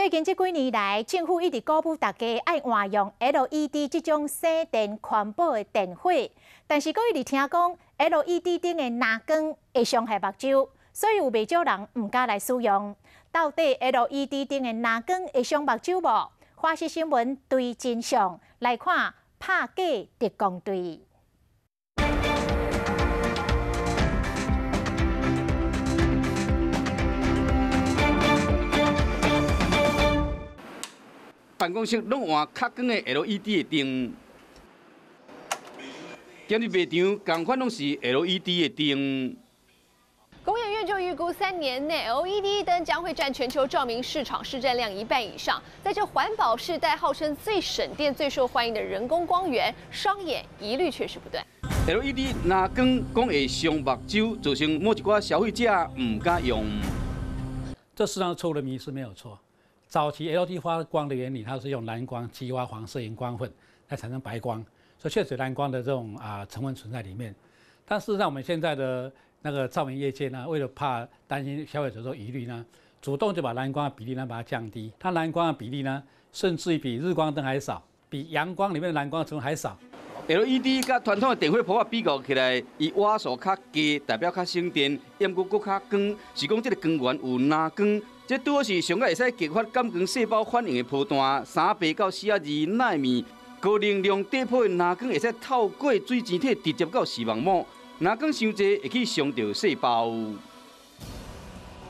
最近这几年来，政府一直鼓舞大家爱换用 LED 这种省电环保的电火，但是佫一直听讲 LED 灯的蓝光会伤害目睭，所以有袂少人唔敢来使用。到底 LED 灯的蓝光会伤目睭无？花视新闻对真相来看拍假特工队。 办公室拢换较光的 LED 的灯，今日卖场同款拢是 LED 的灯。工研院就预估3年内 LED 灯将会占全球照明市场市占量1半以上。在这环保世代，号称最省电、最受欢迎的人工光源，商演疑虑确实不断。 LED 蓝光讲会伤目睭，造成某一寡消费者唔敢用。这实际上错误的迷思没有错。 早期 LED 发光的原理，它是用蓝光激发黄色荧光粉来产生白光，所以确实蓝光的这种成分存在里面。但事实上，我们现在的那个照明业界呢，为了怕担心消费者做疑虑呢，主动就把蓝光的比例呢把它降低。它蓝光的比例呢，甚至于比日光灯还少，比阳光里面的蓝光成分还少。 LED 甲传统的电火普法比较起来，伊瓦数较低，代表较省电，烟阁较光，是讲这个光源有蓝光。 这拄好是上个会使激发感光细胞反应的波段，3倍到42纳米，高能量低谱的蓝光会使透过水晶体直接到视网膜，蓝光伤济会去伤到细胞。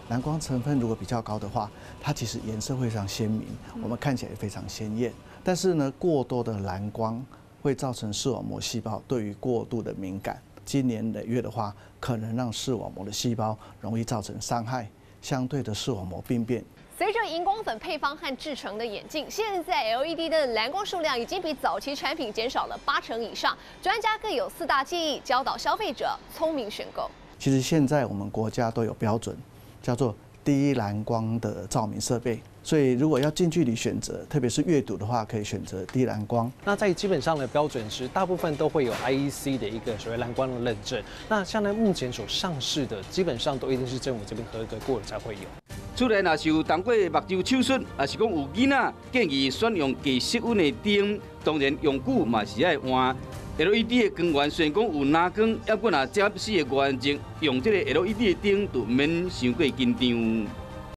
蓝光成分如果比较高的话，它其实颜色会非常鲜明，我们看起来也非常鲜艳。但是呢，过多的蓝光会造成视网膜细胞对于过度的敏感，经年累月的话，可能让视网膜的细胞容易造成伤害。 相对的视网膜病变。随着荧光粉配方和制成的演进，现在 LED 的蓝光数量已经比早期产品减少了80%以上。专家各有4大建议，教导消费者聪明选购。其实现在我们国家都有标准，叫做低蓝光的照明设备。 所以，如果要近距离选择，特别是阅读的话，可以选择低蓝光。那在基本上的标准时，大部分都会有 IEC 的一个所谓蓝光的认证。那像在目前所上市的，基本上都一定是政府这边合格过了才会有。出来若是有动过目睭手术，也是讲有囡仔，建议选用低色温的灯，当然用久嘛是爱换。LED 的光源虽然讲有蓝光，要不若接死的原则，用这个 LED 的灯就免伤过紧张。